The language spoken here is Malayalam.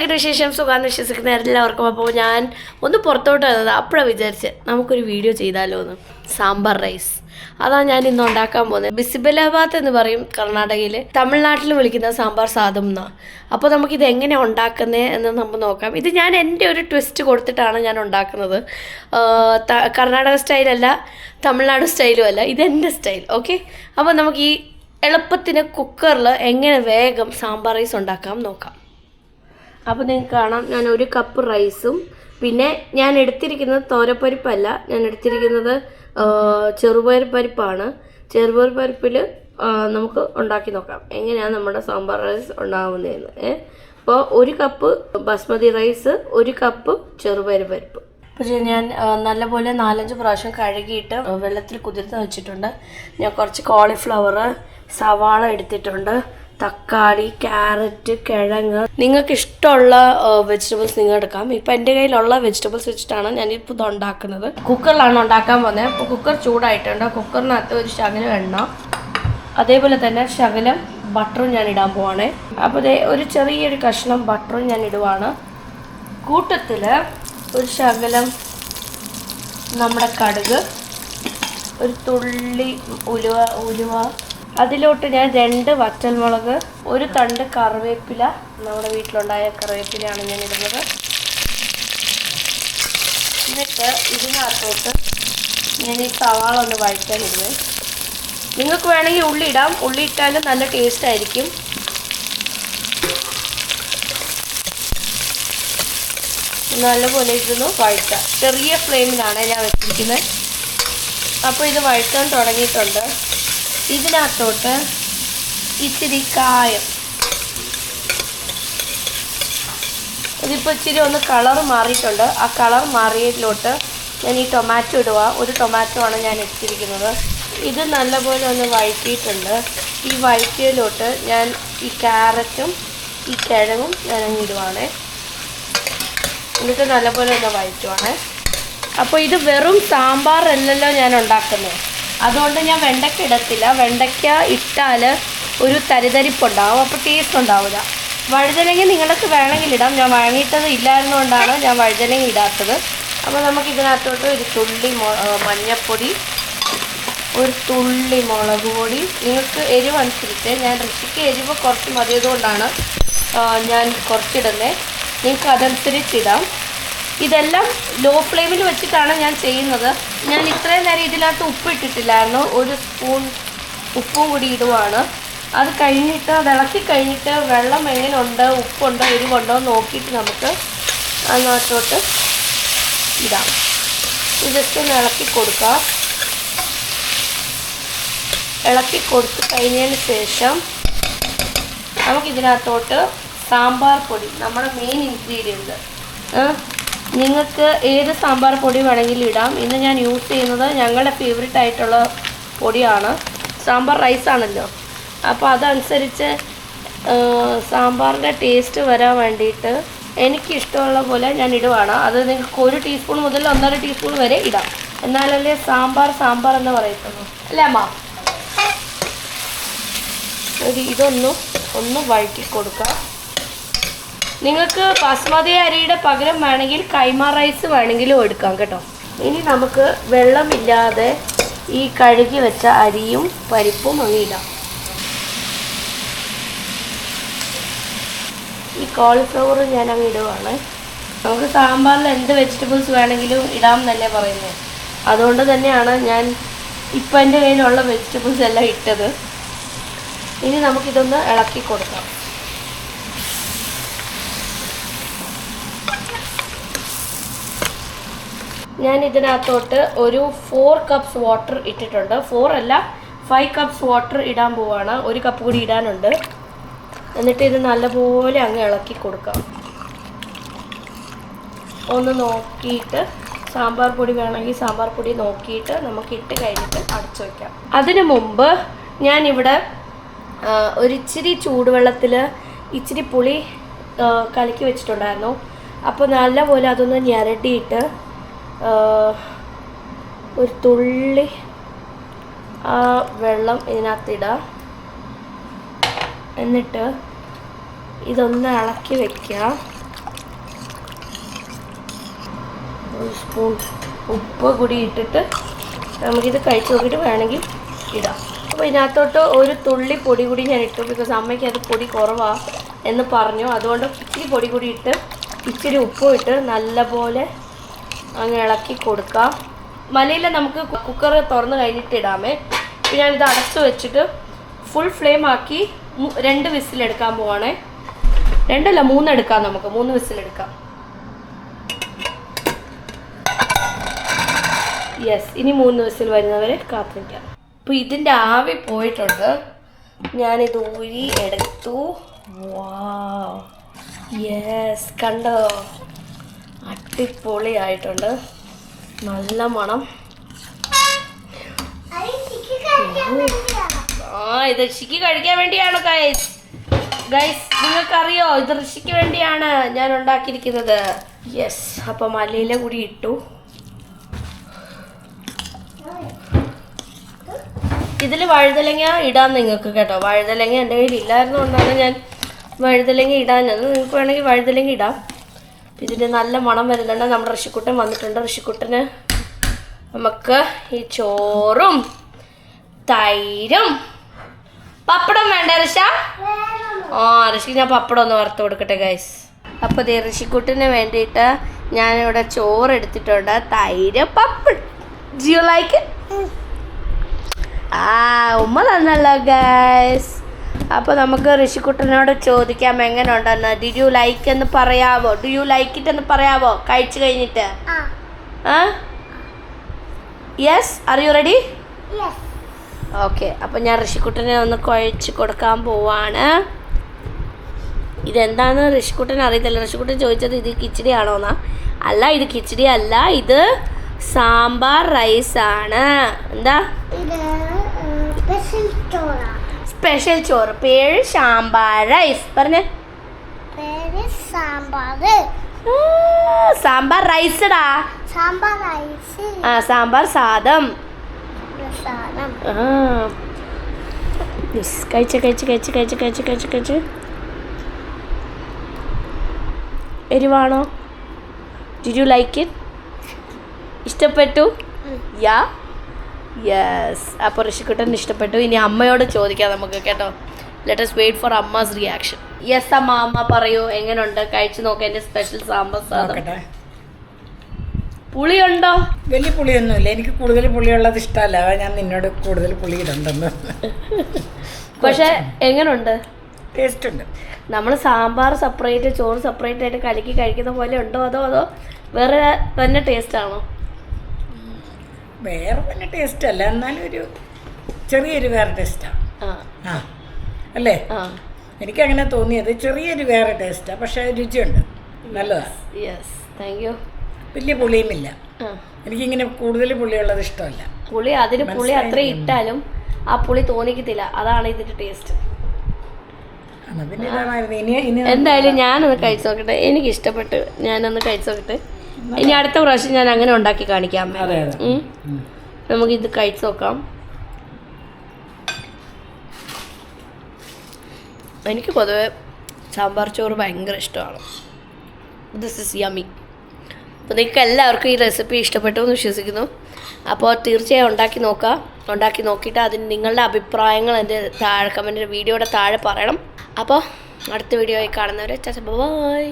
എന്തൊക്കെയുണ്ട് വിശേഷം? സുഖാന്ന് വിശ്വസിക്കുന്ന എല്ലാവർക്കും. അപ്പോൾ ഞാൻ ഒന്ന് പുറത്തോട്ട് വന്നത് അപ്പോഴാണ് വിചാരിച്ച് നമുക്കൊരു വീഡിയോ ചെയ്താലോ എന്ന്. സാമ്പാർ റൈസ് അതാണ് ഞാൻ ഇന്ന് ഉണ്ടാക്കാൻ പോകുന്നത്. ബിസിബലാബാദ് എന്ന് പറയും കർണാടകയിൽ, തമിഴ്നാട്ടിൽ വിളിക്കുന്ന സാമ്പാർ സാദം എന്നാണ്. അപ്പോൾ നമുക്കിത് എങ്ങനെയാണ് ഉണ്ടാക്കുന്നത് എന്ന് നമുക്ക് നോക്കാം. ഇത് ഞാൻ എൻ്റെ ഒരു ട്വിസ്റ്റ് കൊടുത്തിട്ടാണ് ഞാൻ ഉണ്ടാക്കുന്നത്. കർണാടക സ്റ്റൈലല്ല, തമിഴ്നാട് സ്റ്റൈലും അല്ല, ഇതെൻ്റെ സ്റ്റൈൽ. ഓക്കെ, അപ്പോൾ നമുക്ക് ഈ എളുപ്പത്തിന് കുക്കറിൽ എങ്ങനെ വേഗം സാമ്പാർ റൈസ് ഉണ്ടാക്കാം നോക്കാം. അപ്പോൾ നിങ്ങൾക്ക് കാണാം, ഞാൻ 1 കപ്പ് റൈസും, പിന്നെ ഞാൻ എടുത്തിരിക്കുന്നത് തോരപ്പരിപ്പല്ല, ഞാൻ എടുത്തിരിക്കുന്നത് ചെറുപയർ പരിപ്പാണ്. ചെറുപയർ പരിപ്പിൽ നമുക്ക് ഉണ്ടാക്കി നോക്കാം എങ്ങനെയാണ് നമ്മുടെ സാമ്പാർ റൈസ് ഉണ്ടാകുന്നതെന്ന്. അപ്പോൾ 1 കപ്പ് ബസ്മതി റൈസ്, 1 കപ്പ് ചെറുപയർ പരിപ്പ്. പക്ഷേ ഞാൻ നല്ലപോലെ 4-5 പ്രാവശ്യം കഴുകിയിട്ട് വെള്ളത്തിൽ കുതിർത്ത് വെച്ചിട്ടുണ്ട്. ഞാൻ കുറച്ച് കോളിഫ്ലവർ, സവാള എടുത്തിട്ടുണ്ട്, തക്കാളി, ക്യാരറ്റ്, കിഴങ്ങ്, നിങ്ങൾക്ക് ഇഷ്ടമുള്ള വെജിറ്റബിൾസ് നിങ്ങൾ എടുക്കാം. ഇപ്പം എൻ്റെ കയ്യിലുള്ള വെജിറ്റബിൾസ് വെച്ചിട്ടാണ് ഞാനിപ്പോൾ ഇത് ഉണ്ടാക്കുന്നത്. കുക്കറിലാണ് ഉണ്ടാക്കാൻ പോകുന്നത്. അപ്പോൾ കുക്കർ ചൂടായിട്ടുണ്ട്. കുക്കറിനകത്ത് ഒരു ശകലം എണ്ണ, അതേപോലെ തന്നെ ശകലം ബട്ടറും ഞാൻ ഇടാൻ പോവാണ്. അപ്പോൾ ഒരു ചെറിയൊരു കഷ്ണം ബട്ടറും ഞാൻ ഇടുവാണ്. കൂട്ടത്തിൽ ഒരു ശകലം നമ്മുടെ കടുക്, ഒരു തുള്ളി ഉലുവ, അതിലോട്ട് ഞാൻ 2 വറ്റൽമുളക്, 1 തണ്ട് കറിവേപ്പില, നമ്മുടെ വീട്ടിലുണ്ടായ കറിവേപ്പിലയാണ് ഞാൻ ഇടുന്നത്. എന്നിട്ട് ഇതിനകത്തോട്ട് ഞാൻ ഈ സവാള ഒന്ന് വഴറ്റാനിടുന്നത്. നിങ്ങൾക്ക് വേണമെങ്കിൽ ഉള്ളി ഇടാം, ഉള്ളി ഇട്ടാലും നല്ല ടേസ്റ്റ് ആയിരിക്കും. നല്ലപോലെ ഇതൊന്ന് വഴറ്റാം. ചെറിയ ഫ്ലെയിമിലാണ് ഞാൻ വെച്ചിരിക്കുന്നത്. അപ്പോൾ ഇത് വഴറ്റാൻ തുടങ്ങിയിട്ടുണ്ട്. ഇതിനകത്തോട്ട് ഇച്ചിരി കായം, ഇതിപ്പോൾ ഇച്ചിരി ഒന്ന് കളർ മാറിയിട്ടുണ്ട്. ആ കളർ മാറിയതിലോട്ട് ഞാൻ ഈ ടൊമാറ്റോ ഇടുക. 1 ടൊമാറ്റോ ആണ് ഞാൻ എടുത്തിരിക്കുന്നത്. ഇത് നല്ലപോലെ ഒന്ന് വഴറ്റിയിട്ടുണ്ട്. ഈ വഴറ്റിയതിലോട്ട് ഞാൻ ഈ ക്യാരറ്റും ഈ കിഴങ്ങും ഞാൻ അങ്ങ് ഇടുവാണ്. എന്നിട്ട് നല്ലപോലെ ഒന്ന് വഴറ്റുവാണ്. അപ്പോൾ ഇത് വെറും സാമ്പാറല്ലല്ലോ ഞാൻ ഉണ്ടാക്കുന്നത്, അതുകൊണ്ട് ഞാൻ വെണ്ടയ്ക്ക ഇടത്തില്ല. വെണ്ടയ്ക്ക ഇട്ടാൽ ഒരു തരിതരിപ്പുണ്ടാവും, അപ്പോൾ ടേസ്റ്റ് ഉണ്ടാവില്ല. വഴുതനങ്ങ നിങ്ങൾക്ക് വേണമെങ്കിൽ ഇടാം. ഞാൻ വാങ്ങിയിട്ടത് ഇല്ലായിരുന്നുകൊണ്ടാണ് ഞാൻ വഴുതനങ്ങ ഇടാത്തത്. അപ്പോൾ നമുക്ക് ഇതിനകത്തോട്ട് ഒരു തുള്ളി മഞ്ഞൾപ്പൊടി, ഒരു തുള്ളി മുളക് പൊടി, നിങ്ങൾക്ക് എരിവ് അനുസരിച്ച്. ഞാൻ ഋഷിക്ക് എരിവ് കുറച്ച് മതിയതുകൊണ്ടാണ് ഞാൻ കുറച്ചിടുന്നത്. നിങ്ങൾക്ക് അതനുസരിച്ചിടാം. ഇതെല്ലാം ലോ ഫ്ലെയിമിൽ വെച്ചിട്ടാണ് ഞാൻ ചെയ്യുന്നത്. ഞാൻ ഇത്രയും നേരം ഇതിനകത്ത് ഉപ്പ് ഇട്ടിട്ടില്ലായിരുന്നു. 1 സ്പൂൺ ഉപ്പും കൂടി ഇടുവാണ്. അത് കഴിഞ്ഞിട്ട്, അത് ഇളക്കി കഴിഞ്ഞിട്ട് വെള്ളം എങ്ങനെയുണ്ട്, ഉപ്പുണ്ടോ എരിവുണ്ടോ നോക്കിയിട്ട് നമുക്ക് അതിനകത്തോട്ട് ഇടാം. ജസ്റ്റ് ഒന്ന് ഇളക്കി കൊടുക്കാം. ഇളക്കി കൊടുത്ത് കഴിഞ്ഞതിന് ശേഷം നമുക്കിതിനകത്തോട്ട് സാമ്പാർ പൊടി, നമ്മുടെ മെയിൻ ഇൻഗ്രീഡിയൻറ്റ്. നിങ്ങൾക്ക് ഏത് സാമ്പാർ പൊടി വേണമെങ്കിലും ഇടാം. ഇന്ന് ഞാൻ യൂസ് ചെയ്യുന്നത് ഞങ്ങളുടെ ഫേവറേറ്റ് ആയിട്ടുള്ള പൊടിയാണ്. സാമ്പാർ റൈസാണല്ലോ, അപ്പോൾ അതനുസരിച്ച് സാമ്പാറിൻ്റെ ടേസ്റ്റ് വരാൻ വേണ്ടിയിട്ട് എനിക്കിഷ്ടമുള്ള പോലെ ഞാൻ ഇടുവാണ്. അത് നിങ്ങൾക്ക് 1 ടീസ്പൂൺ മുതൽ 1.5 ടീസ്പൂൺ വരെ ഇടാം. എന്നാലല്ലേ സാമ്പാർ എന്ന് പറയത്തുള്ളൂ, അല്ലേ അമ്മ? ഇതൊന്ന് വഴറ്റി കൊടുക്കാം. നിങ്ങൾക്ക് ബസ്മതി അരിയുടെ പകരം വേണമെങ്കിൽ കൈമ റൈസ് വേണമെങ്കിലും എടുക്കാം കേട്ടോ. ഇനി നമുക്ക് വെള്ളമില്ലാതെ ഈ കഴുകി വെച്ച അരിയും പരിപ്പും അങ്ങ് ഇടാം. ഈ കോളിഫ്ലവർ ഞാൻ അങ്ങ് ഇടുവാണ്. നമുക്ക് സാമ്പാറിൽ എന്ത് വെജിറ്റബിൾസ് വേണമെങ്കിലും ഇടാം എന്നല്ലേ പറയുന്നത്. അതുകൊണ്ട് തന്നെയാണ് ഞാൻ ഇപ്പം എൻ്റെ കയ്യിലുള്ള വെജിറ്റബിൾസ് എല്ലാം ഇട്ടത്. ഇനി നമുക്കിതൊന്ന് ഇളക്കി കൊടുക്കാം. ഞാൻ ഇതിനകത്തോട്ട് ഒരു 4 കപ്സ് വാട്ടർ ഇട്ടിട്ടുണ്ട്. 4 അല്ല, 5 കപ്സ് വാട്ടർ ഇടാൻ പോവാണ്. 1 കപ്പ് കൂടി ഇടാനുണ്ട്. എന്നിട്ട് ഇത് നല്ലപോലെ അങ്ങ് ഇളക്കി കൊടുക്കാം. ഒന്ന് നോക്കിയിട്ട് സാമ്പാർ പൊടി വേണമെങ്കിൽ സാമ്പാർ പൊടി നോക്കിയിട്ട് നമുക്ക് ഇട്ട് കഴിഞ്ഞിട്ട് അടച്ചു വയ്ക്കാം. അതിനു മുമ്പ് ഞാനിവിടെ ഒരിച്ചിരി ചൂടുവെള്ളത്തിൽ ഇച്ചിരി പുളി കലക്കി വെച്ചിട്ടുണ്ടായിരുന്നു. അപ്പോൾ നല്ലപോലെ അതൊന്ന് ഞരടിയിട്ട് ഒരു തുള്ളി വെള്ളം ഇതിനകത്തിടാം. എന്നിട്ട് ഇതൊന്ന് ഇളക്കി വെക്കുക. ഒരു സ്പൂൺ ഉപ്പ് കൂടി ഇട്ടിട്ട് നമുക്കിത് കഴിച്ച് നോക്കിയിട്ട് വേണമെങ്കിൽ ഇടാം. അപ്പോൾ ഇതിനകത്തോട്ട് ഒരു തുള്ളി പൊടി കൂടി ഞാൻ ഇട്ടു. ബിക്കോസ് അമ്മയ്ക്ക് അത് പൊടി കുറവാണ് എന്ന് പറഞ്ഞു. അതുകൊണ്ട് ഇച്ചിരി പൊടി കൂടി ഇട്ട് ഇച്ചിരി ഉപ്പും ഇട്ട് നല്ലപോലെ അങ്ങ് ഇളക്കി കൊടുക്കാം. മലയിൽ നമുക്ക് കുക്കർ തുറന്ന് കഴിഞ്ഞിട്ട് ഇടാമേ. പിന്നെ ഞാനിത് അടച്ച് വെച്ചിട്ട് ഫുൾ ഫ്ലെയിം ആക്കി 2 വിസിലെടുക്കാൻ പോവാണേ. 2 അല്ല 3 എടുക്കാം, നമുക്ക് 3 വിസിലെടുക്കാം. യെസ്, ഇനി 3 വിസിൽ വരുന്നവരെ കാത്തിരിക്കാം. അപ്പോൾ ഇതിൻ്റെ ആവി പോയിട്ടുണ്ട്. ഞാനിത് ഊരി എടുത്തു. വാവ്, യെസ്, കണ്ടോ, അടിപൊളിയായിട്ടുണ്ട്. നല്ല മണം. ഇത് ഋഷിക്ക് കഴിക്കാൻ വേണ്ടിയാണ് ഗൈസ്. നിങ്ങൾക്കറിയോ, ഇത് ഋഷിക്ക് വേണ്ടിയാണ് ഞാൻ ഉണ്ടാക്കിയിരിക്കുന്നത്. യെസ്, അപ്പം മല്ലിയില കൂടി ഇട്ടു. ഇതിൽ വഴുതലങ്ങ ഇടാൻ നിങ്ങൾക്ക് കേട്ടോ. വഴുതലങ്ങ എൻ്റെ കയ്യിൽ ഇല്ലായിരുന്നുകൊണ്ടാണ് ഞാൻ വഴുതലങ്ങ ഇടാഞ്ഞത്. നിങ്ങൾക്ക് വേണമെങ്കിൽ വഴുതലങ്ങ ഇടാം. ഇതിന് നല്ല മണം വരുന്നുണ്ട്. നമ്മുടെ ഋഷിക്കുട്ടൻ വന്നിട്ടുണ്ട്. ഋഷിക്കുട്ടന് നമുക്ക് ഈ ചോറും തൈരും പപ്പടം വേണ്ട ഋഷ? ഋഷിക്ക് ഞാൻ പപ്പടം ഒന്ന് വറുത്ത് കൊടുക്കട്ടെ ഗൈസ്. അപ്പോൾ ദേ ഋഷിക്കുട്ടന് വേണ്ടിയിട്ട് ഞാനിവിടെ ചോറ് എടുത്തിട്ടുണ്ട്. തൈര്, പപ്പടം. Do you like it? ഉമ്മ തന്നല്ലോ ഗൈസ്. അപ്പോൾ നമുക്ക് ഋഷിക്കുട്ടനോട് ചോദിക്കാം എങ്ങനെ ഉണ്ടെന്ന്. ഡിഡ് യു ലൈക്ക് എന്ന് പറയാവോ? ഡു യു ലൈക്ക് ഇറ്റ് എന്ന് പറയാവോ കഴിച്ചു കഴിഞ്ഞിട്ട്? Yes, are you ready? Okay, അപ്പം ഞാൻ ഋഷിക്കുട്ടനെ ഒന്ന് കുഴച്ച് കൊടുക്കാൻ പോവാണ്. ഇതെന്താണെന്ന് ഋഷിക്കുട്ടൻ അറിയത്തില്ല. ഋഷിക്കുട്ടൻ ചോദിച്ചത് ഇത് കിച്ചടി ആണോന്നാ. അല്ല, ഇത് കിച്ചടി അല്ല, ഇത് സാമ്പാർ റൈസാണ്. എന്താ സ്പെഷ്യൽ ചോറ്. പേര് സാമ്പാർ റൈസ്. പറഞ്ഞേ, സാമ്പാർ റൈസ്ഡാ. സാമ്പാർ സാദം. കഴിച്ച് എരിവാണോ? Did you like it? ഇഷ്ടപ്പെട്ടു? Ya, yes. അപ്പോൾ ഋഷിക്കുട്ടൻ ഇഷ്ടപ്പെട്ടു. ഇനി അമ്മയോട് ചോദിക്കാം നമുക്ക് കേട്ടോ. ലെറ്റ് us വെയിറ്റ് ഫോർ അമ്മാസ് റിയാക്ഷൻ. യെസ് അമ്മ, അമ്മ പറയൂ, എങ്ങനെയുണ്ട്? കഴിച്ചു നോക്കാം എൻ്റെ സ്പെഷ്യൽ സാമ്പാർ സാദം. പുളിയുണ്ടോ? വലിയ പുളിയൊന്നുമില്ല. എനിക്ക് കൂടുതൽ പുളിയുള്ളത് ഇഷ്ടമല്ല. ഞാൻ നിന്നോട് കൂടുതൽ പുളി ഇടണ്ടെന്ന്. പക്ഷെ എങ്ങനെയുണ്ട്? ടേസ്റ്റ് ഉണ്ട്. നമ്മൾ സാമ്പാർ സെപ്പറേറ്റ്, ചോറ് സെപ്പറേറ്റ് ആയിട്ട് കലക്കി കഴിക്കുന്ന പോലെ ഉണ്ടോ? അതോ വേറെ തന്നെ ടേസ്റ്റ് ആണോ? വേറെ തന്നെ ടേസ്റ്റ് അല്ല, എന്നാലും ഒരു ചെറിയൊരു വേറെ ടേസ്റ്റാണ്. അല്ലേ? എനിക്കങ്ങനെ തോന്നിയത്. ചെറിയൊരു വേറെ ടേസ്റ്റാണ്, പക്ഷെ രുചിയുണ്ട്, നല്ലതാണ്. Yes, thank you. വലിയ പുളിയുമില്ല. എനിക്കിങ്ങനെ കൂടുതൽ പുളിയുള്ളത് ഇഷ്ടമല്ല. അതിന് പുളി അത്ര ഇട്ടാലും ആ പുളി തോന്നിക്കത്തില്ല. അതാണ് ഇതിന്റെ ടേസ്റ്റ്. എന്തായാലും ഞാനൊന്ന് കഴിച്ചു നോക്കട്ടെ. എനിക്ക് ഇഷ്ടപ്പെട്ട്. ഞാനൊന്ന് കഴിച്ചു നോക്കട്ടെ. ഇനി അടുത്ത പ്രാവശ്യം ഞാൻ അങ്ങനെ ഉണ്ടാക്കി കാണിക്കാം. നമുക്കിത് കഴിച്ചു നോക്കാം. എനിക്ക് പൊതുവെ സാമ്പാർ ചോറ് ഭയങ്കര ഇഷ്ടമാണ്. This is yummy. അപ്പോൾ നിങ്ങൾക്ക് എല്ലാവർക്കും ഈ റെസിപ്പി ഇഷ്ടപ്പെട്ടു എന്ന് വിശ്വസിക്കുന്നു. അപ്പോൾ തീർച്ചയായും ഉണ്ടാക്കി നോക്കുക. ഉണ്ടാക്കി നോക്കിയിട്ട് അതിന് നിങ്ങളുടെ അഭിപ്രായങ്ങൾ എൻ്റെ താഴെ കമൻറ്റ് വീഡിയോയുടെ താഴെ പറയണം. അപ്പോൾ അടുത്ത വീഡിയോ ആയി കാണുന്നവരെ ബൈ.